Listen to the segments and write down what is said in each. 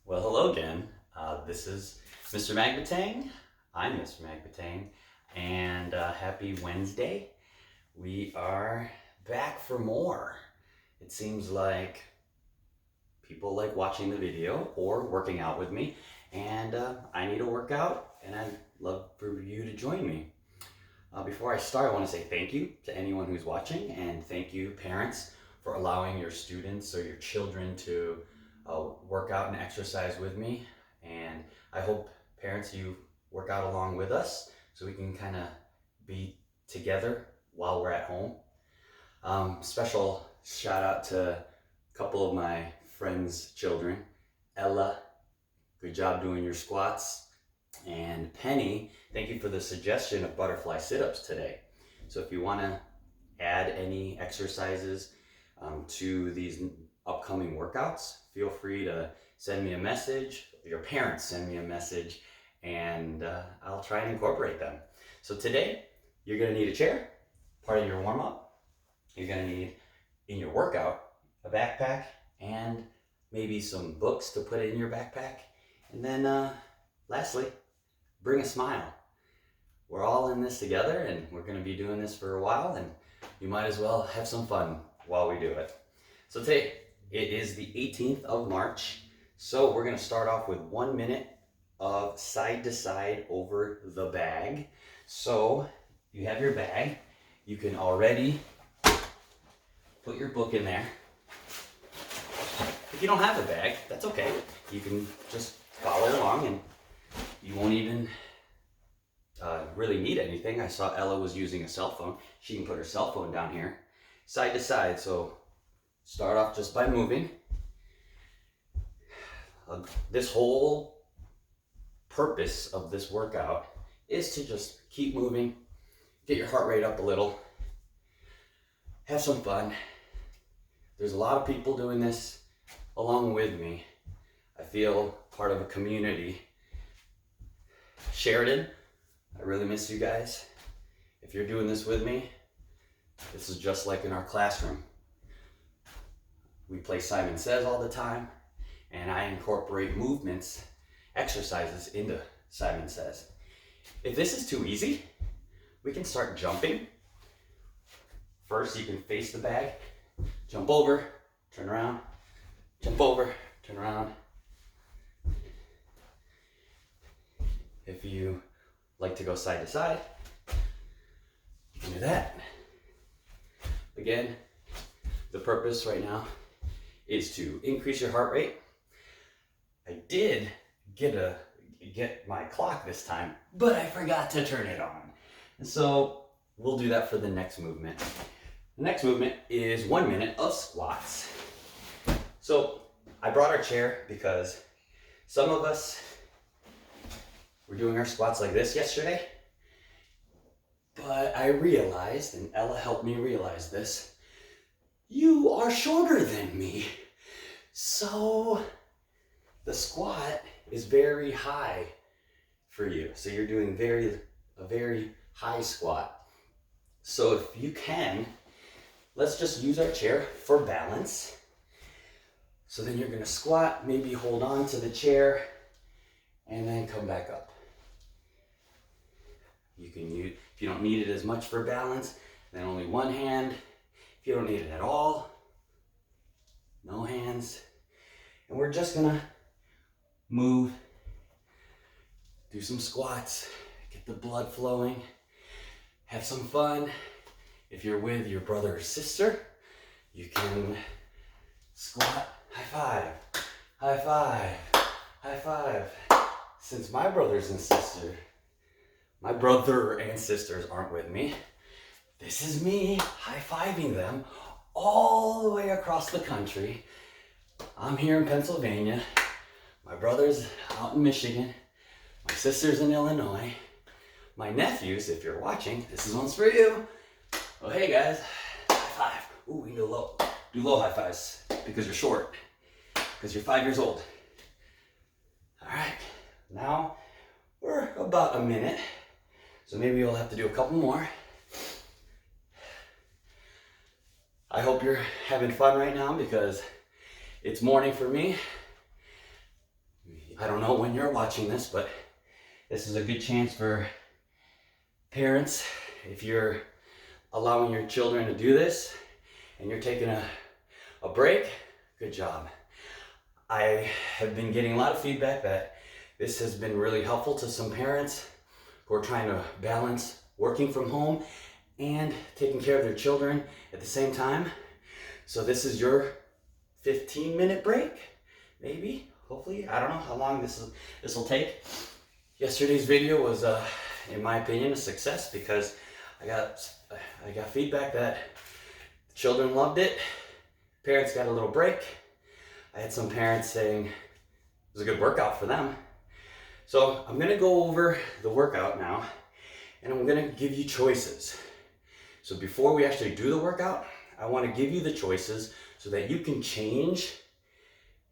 Well, hello again. This is Mr. Magbitang. I'm Mr. Magbitang, and happy Wednesday. We are back for more. It seems like people like watching the video or working out with me, and I need to work out, and I'd love for you to join me. Before I start, I want to say thank you to anyone who's watching, and thank you, parents, for allowing your students or your children to work out and exercise with me. And I hope, parents, you work out along with us so we can kind of be together while we're at home. Special shout out to a couple of my friends' children. Ella, good job doing your squats. And Penny, thank you for the suggestion of butterfly sit-ups today. So if you want to add any exercises to these upcoming workouts, feel free to send me a message. Your parents send me a message, and I'll try and incorporate them. So today, you're going to need a chair, part of your warm-up. You're going to need, in your workout, a backpack and maybe some books to put in your backpack. And then lastly, bring a smile. We're all in this together, and we're going to be doing this for a while, and you might as well have some fun while we do it. So today, it is the 18th of March, so we're going to start off with 1 minute of side to side over the bag. So you have your bag. You can already put your book in there. If you don't have a bag, that's okay. You can just follow along, and you won't even really need anything. I saw Ella was using a cell phone. She can put her cell phone down here, side to side. So start off just by moving. This whole purpose of this workout is to just keep moving, get your heart rate up a little, have some fun. There's a lot of people doing this along with me. I feel part of a community. Sheridan, I really miss you guys. If you're doing this with me, this is just like in our classroom. We play Simon Says all the time, and I incorporate movements, exercises into Simon Says. If this is too easy, we can start jumping. First, you can face the bag, jump over, turn around, jump over, turn around. If you like to go side to side, you can do that. Again, the purpose right now is to increase your heart rate. I did get my clock this time, but I forgot to turn it on. And so we'll do that for the next movement. The next movement is 1 minute of squats. So I brought our chair because some of us were doing our squats like this yesterday, but I realized, and Ella helped me realize this, you are shorter than me. So the squat is very high for you. So you're doing a very high squat. So if you can, let's just use our chair for balance. So then you're gonna squat, maybe hold on to the chair, and then come back up. You can use, if you don't need it as much for balance, then only one hand. If you don't need it at all, no hands. And we're just gonna move, do some squats, get the blood flowing, have some fun. If you're with your brother or sister, you can squat, high five, high five, high five. Since my brother and sisters aren't with me, this is me high-fiving them all the way across the country. I'm here in Pennsylvania. My brother's out in Michigan. My sister's in Illinois. My nephews, if you're watching, this is one's for you. Oh, hey guys, high five. Ooh, we can do low high fives because you're short, because you're 5 years old. All right, now we're about a minute, so maybe you'll have to do a couple more. I hope you're having fun right now because it's morning for me. I don't know when you're watching this, but this is a good chance for parents, if you're allowing your children to do this and you're taking a break, good job. I have been getting a lot of feedback that this has been really helpful to some parents who are trying to balance working from home and taking care of their children at the same time. So this is your 15-minute break, maybe, hopefully. I don't know how long this will take. Yesterday's video was, in my opinion, a success because I got feedback that the children loved it. Parents got a little break. I had some parents saying it was a good workout for them. So I'm gonna go over the workout now, and I'm gonna give you choices. So before we actually do the workout, I wanna give you the choices so that you can change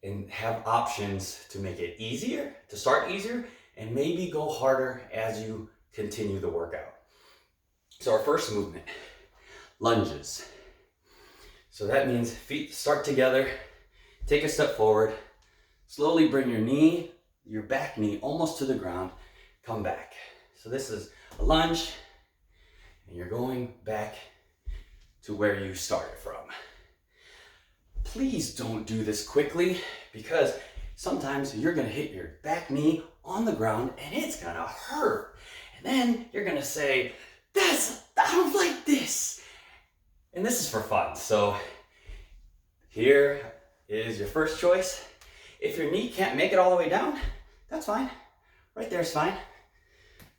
and have options to make it easier, to start easier, and maybe go harder as you continue the workout. So our first movement, lunges. So that means feet start together, take a step forward, slowly bring your back knee almost to the ground, come back. So this is a lunge, and you're going back to where you started from. Please don't do this quickly because sometimes you're gonna hit your back knee on the ground and it's gonna hurt. And then you're gonna say, I don't like this. And this is for fun. So here is your first choice. If your knee can't make it all the way down, that's fine. Right there is fine.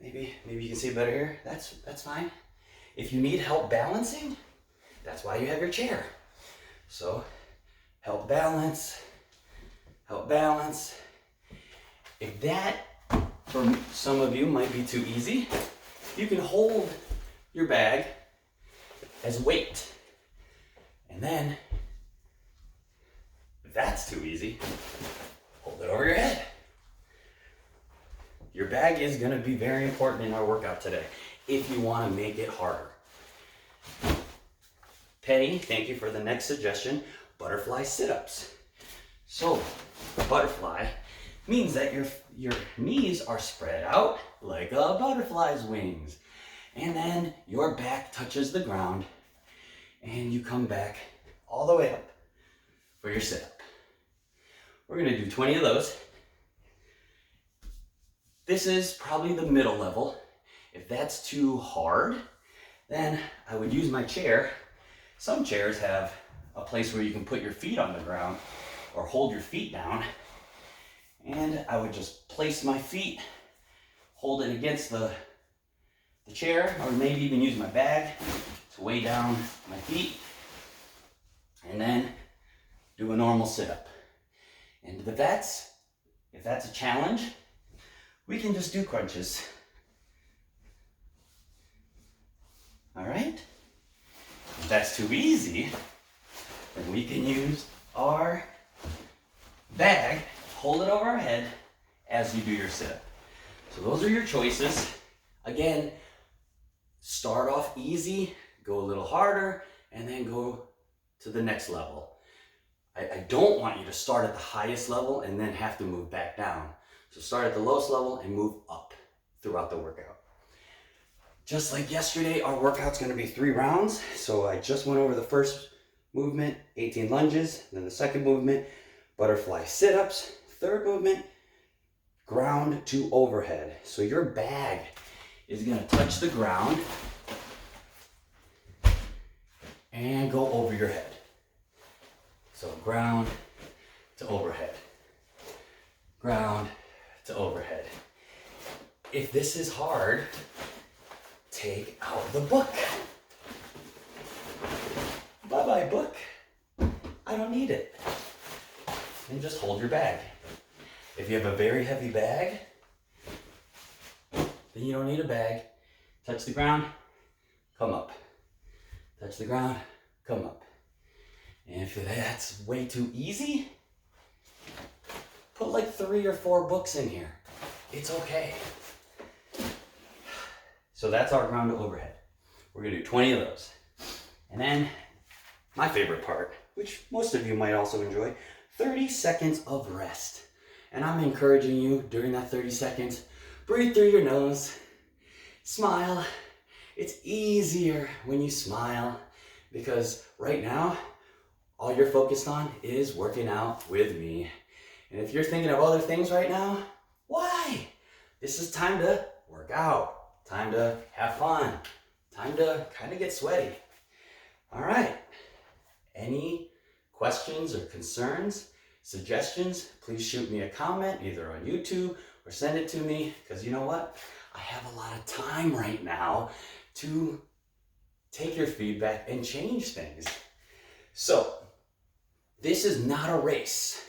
Maybe you can see it better here. That's fine. If you need help balancing, that's why you have your chair. So help balance. If that, for some of you, might be too easy, you can hold your bag as weight. And then, if that's too easy, hold it over your head. Your bag is gonna be very important in our workout today if you wanna make it harder. Penny, thank you for the next suggestion, butterfly sit-ups. So, butterfly means that your knees are spread out like a butterfly's wings. And then your back touches the ground and you come back all the way up for your sit-up. We're gonna do 20 of those. This is probably the middle level. If that's too hard, then I would use my chair. Some chairs have a place where you can put your feet on the ground or hold your feet down. And I would just place my feet, hold it against the chair, or maybe even use my bag to weigh down my feet, and then do a normal sit-up. And if that's a challenge, we can just do crunches. All right? If that's too easy, then we can use our bag, hold it over our head as you do your sit-up. So those are your choices. Again, start off easy, go a little harder, and then go to the next level. I don't want you to start at the highest level and then have to move back down. So start at the lowest level and move up throughout the workout. Just like yesterday, our workout's gonna be 3 rounds. So I just went over the first movement, 18 lunges, then the second movement, butterfly sit-ups, third movement, ground to overhead. So your bag is gonna touch the ground and go over your head. So ground to overhead, ground to overhead. If this is hard, take out the book. Bye-bye book. I don't need it. And just hold your bag. If you have a very heavy bag, then you don't need a bag. Touch the ground, come up. Touch the ground, come up. And if that's way too easy, put like 3 or 4 books in here. It's okay. So that's our ground to overhead. We're gonna do 20 of those. And then my favorite part, which most of you might also enjoy, 30 seconds of rest. And I'm encouraging you during that 30 seconds, breathe through your nose, smile. It's easier when you smile because right now, all you're focused on is working out with me. And if you're thinking of other things right now, why? This is time to work out, time to have fun, time to kind of get sweaty. All right. Any questions or concerns, suggestions, please shoot me a comment either on YouTube or send it to me, because you know what? I have a lot of time right now to take your feedback and change things. So, this is not a race.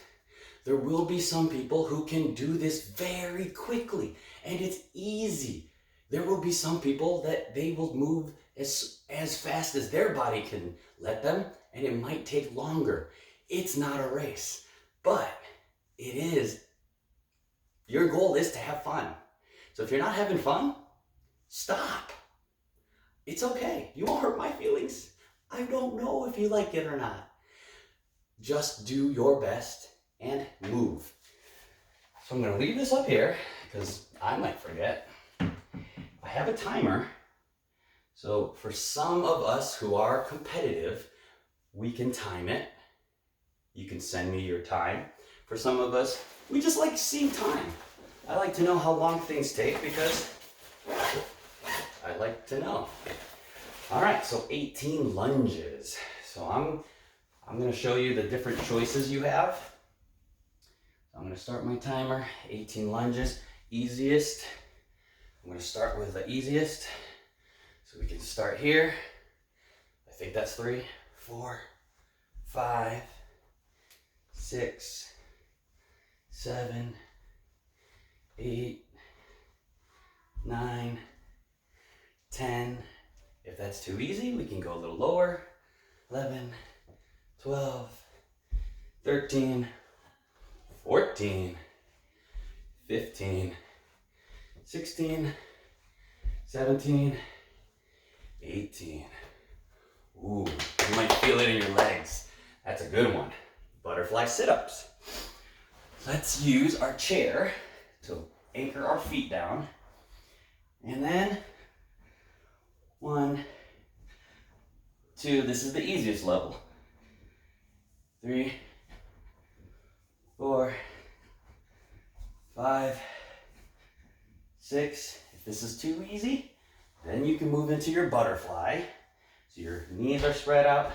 There will be some people who can do this very quickly and it's easy. There will be some people that they will move as fast as their body can let them, and it might take longer. It's not a race, but it is. Your goal is to have fun. So if you're not having fun, stop. It's okay. You won't hurt my feelings. I don't know if you like it or not. Just do your best and move. So I'm going to leave this up here because I might forget. I have a timer. So for some of us who are competitive, we can time it. You can send me your time. For some of us, we just like seeing time. I like to know how long things take because I like to know. All right, so 18 lunges. So I'm going to show you the different choices you have. So I'm going to start my timer, 18 lunges, easiest. I'm going to start with the easiest. So we can start here. I think that's 3, 4, 5, 6, 7, 8, 9, 10. If that's too easy, we can go a little lower. 11, 12, 13, 14, 15, 16, 17, 18. Ooh, you might feel it in your legs. That's a good one. Butterfly sit-ups. Let's use our chair to anchor our feet down. And then 1, 2, this is the easiest level. 3, 4, 5, 6. If this is too easy, then you can move into your butterfly. So your knees are spread out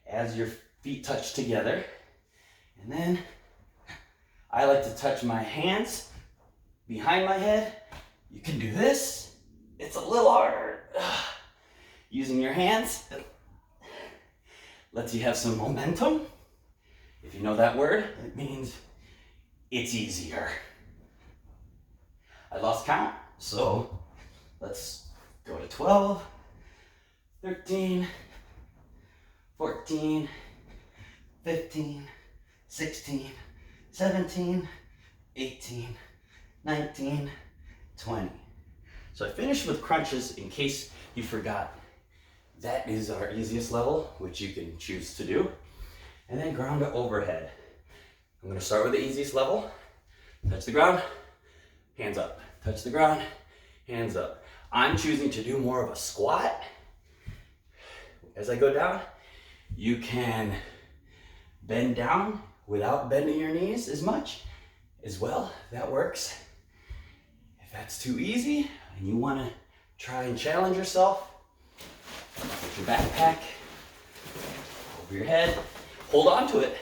as your feet touch together. And then I like to touch my hands behind my head. You can do this. It's a little harder. Using your hands lets you have some momentum. If you know that word, it means it's easier. I lost count, so let's go to 12, 13, 14, 15, 16, 17, 18, 19, 20. So I finished with crunches in case you forgot. That is our easiest level, which you can choose to do. And then ground to overhead. I'm going to start with the easiest level. Touch the ground, hands up. Touch the ground, hands up. I'm choosing to do more of a squat. As I go down, you can bend down without bending your knees as much as well. That works. If that's too easy and you want to try and challenge yourself, put your backpack over your head. Hold on to it.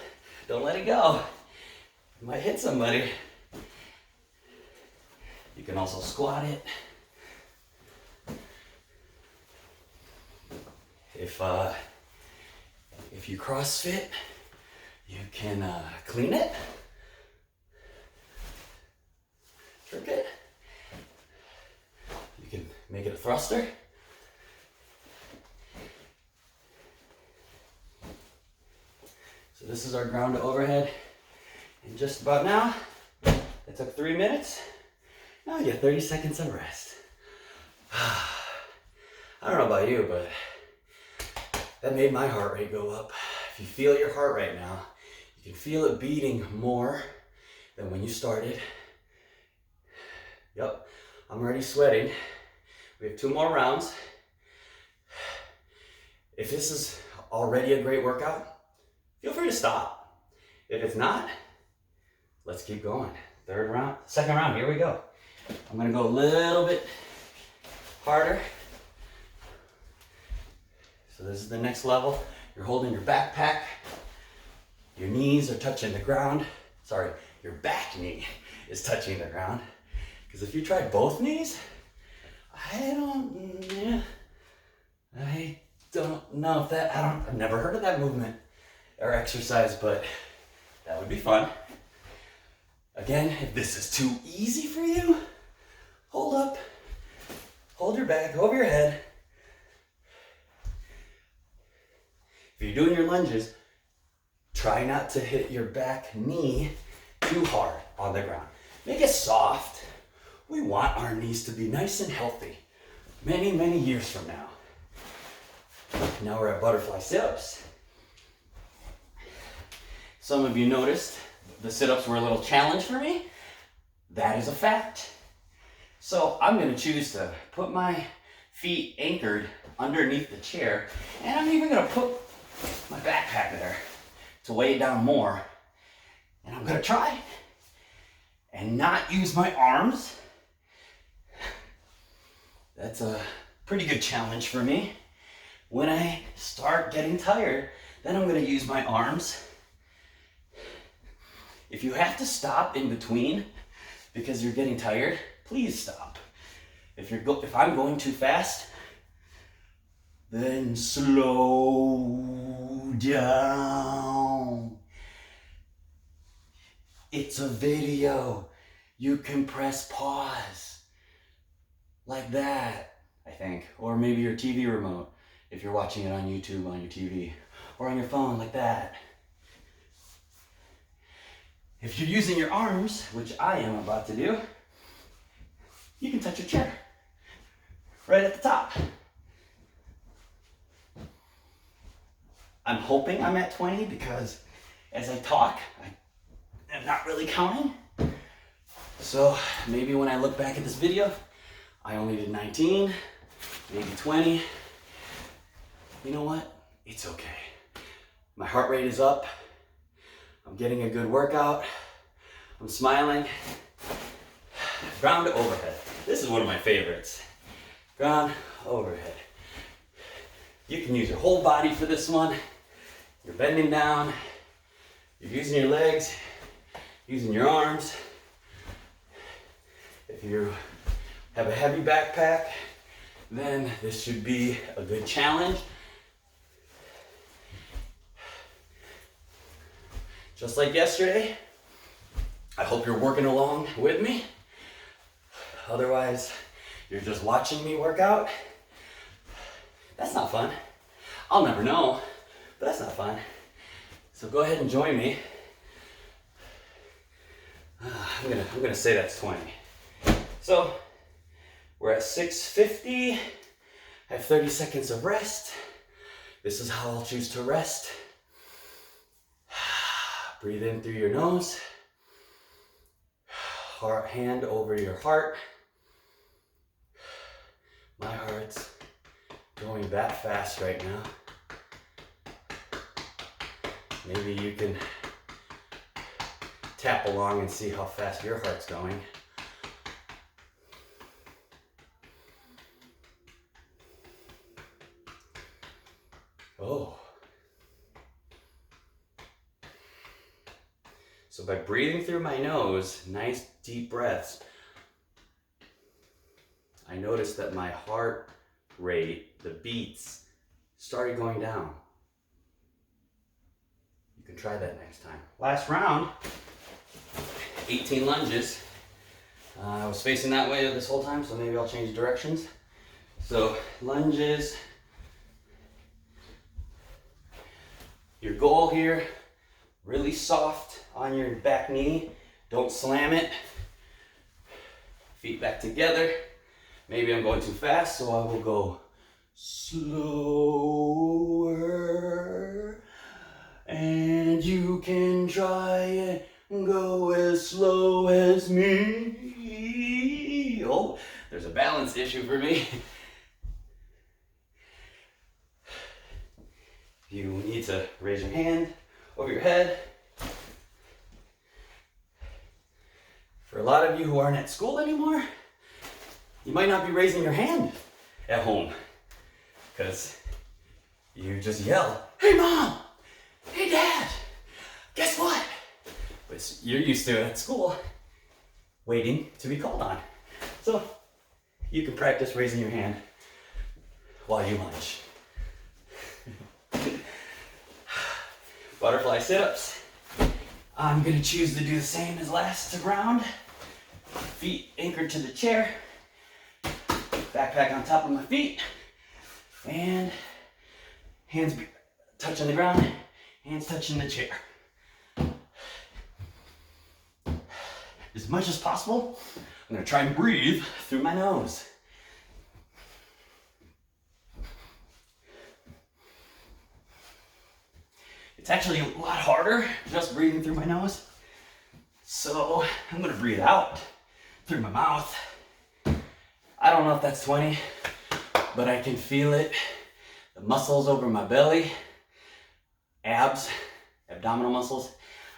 Don't let it go. You might hit somebody. You can also squat it. If you CrossFit, you can clean it, trick it. You can make it a thruster. So this is our ground to overhead. And just about now, it took 3 minutes. Now you get 30 seconds of rest. I don't know about you, but that made my heart rate go up. If you feel your heart right now, you can feel it beating more than when you started. Yep, I'm already sweating. We have 2 more rounds. If this is already a great workout, feel free to stop. If it's not, let's keep going. 3rd round, 2nd round, here we go. I'm gonna go a little bit harder. So this is the next level. You're holding your backpack. Your knees are touching the ground. Sorry, your back knee is touching the ground. Because if you try both knees, I don't know if that, I've never heard of that movement or exercise, but that would be fun. Again, if this is too easy for you, hold up, hold your back over your head. If you're doing your lunges, try not to hit your back knee too hard on the ground. Make it soft. We want our knees to be nice and healthy many, many years from now. Now we're at butterfly sit-ups. Some of you noticed the sit-ups were a little challenge for me. That is a fact. So I'm gonna choose to put my feet anchored underneath the chair, and I'm even gonna put my backpack there to weigh it down more. And I'm gonna try and not use my arms. That's a pretty good challenge for me. When I start getting tired, then I'm gonna use my arms. If you have to stop in between because you're getting tired, please stop. If I'm going too fast, then slow down. It's a video. You can press pause like that, I think. Or maybe your TV remote, if you're watching it on YouTube on your TV, or on your phone like that. If you're using your arms, which I am about to do, you can touch your chair right at the top. I'm hoping I'm at 20 because as I talk, I am not really counting. So maybe when I look back at this video, I only did 19, maybe 20. You know what? It's okay. My heart rate is up. I'm getting a good workout. I'm smiling. Ground to overhead. This is one of my favorites. Ground, overhead. You can use your whole body for this one. You're bending down. You're using your legs, using your arms. If you have a heavy backpack, then this should be a good challenge. Just like yesterday, I hope you're working along with me. Otherwise, you're just watching me work out. That's not fun. I'll never know, but that's not fun. So go ahead and join me. I'm gonna say that's 20. So we're at 650. I have 30 seconds of rest. This is how I'll choose to rest. Breathe in through your nose. Hand over your heart. My heart's going that fast right now. Maybe you can tap along and see how fast your heart's going. Oh. So by breathing through my nose, nice deep breaths, I noticed that my heart rate, the beats, started going down. You can try that next time. Last round, 18 lunges. I was facing that way this whole time, so maybe I'll change directions. So lunges. Your goal here, really soft on your back knee. Don't slam it. Feet back together. Maybe I'm going too fast, so I will go slower. And you can try it go as slow as me. Oh, there's a balance issue for me. You need to raise your hand over your head. For a lot of you who aren't at school anymore, you might not be raising your hand at home because you just yell, "Hey mom, hey dad, guess what?" But you're used to it at school, waiting to be called on. So you can practice raising your hand while you lunch. Butterfly sit-ups. I'm gonna choose to do the same as last round. Feet anchored to the chair. Backpack on top of my feet. And hands touching the ground, hands touching the chair. As much as possible, I'm gonna try and breathe through my nose. It's actually a lot harder just breathing through my nose. So I'm gonna breathe out through my mouth. I don't know if that's 20, but I can feel it. The muscles over my belly, abs, abdominal muscles,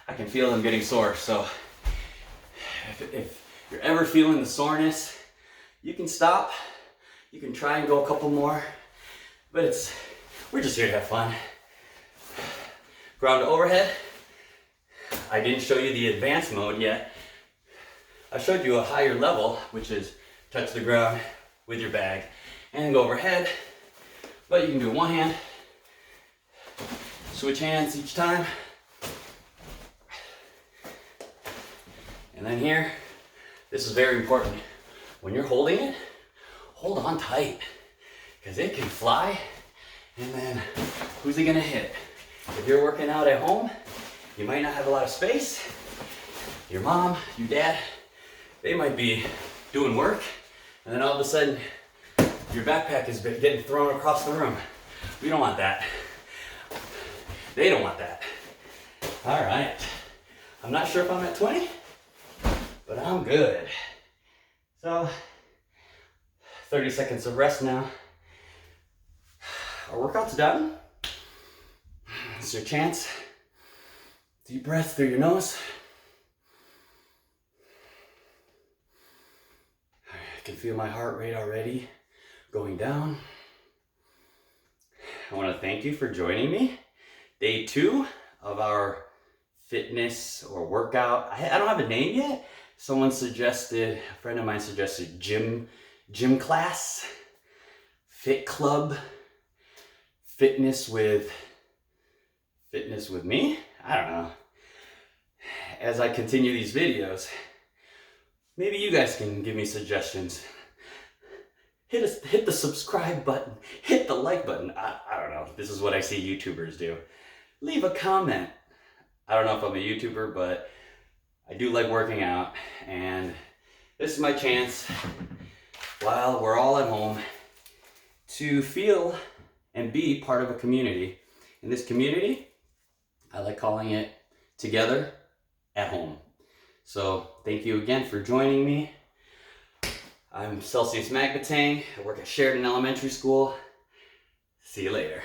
I can feel them getting sore. So if you're ever feeling the soreness, you can stop. You can try and go a couple more, but we're just here to have fun. Ground to overhead. I didn't show you the advanced mode yet. I showed you a higher level, which is touch the ground with your bag and go overhead. But you can do one hand. Switch hands each time. And then here, this is very important. When you're holding it, hold on tight, because it can fly, and then who's it gonna hit? If you're working out at home, you might not have a lot of space. Your mom, your dad, they might be doing work, and then all of a sudden, your backpack is getting thrown across the room. We don't want that. They don't want that. All right. I'm not sure if I'm at 20, but I'm good. So, 30 seconds of rest now. Our workout's done. It's your chance. Deep breath through your nose. I can feel my heart rate already going down. I want to thank you for joining me. Day 2 of our fitness or workout. I don't have a name yet. A friend of mine suggested gym class, fit club, fitness with me. I don't know. As I continue these videos, maybe you guys can give me suggestions. Hit the subscribe button, hit the like button. I don't know. This is what I see YouTubers do. Leave a comment. I don't know if I'm a YouTuber, but I do like working out, and this is my chance, while we're all at home, to feel and be part of a community. In this community, I like calling it Together at Home. So thank you again for joining me. I'm Celsius Magbitang. I work at Sheridan Elementary School. See you later.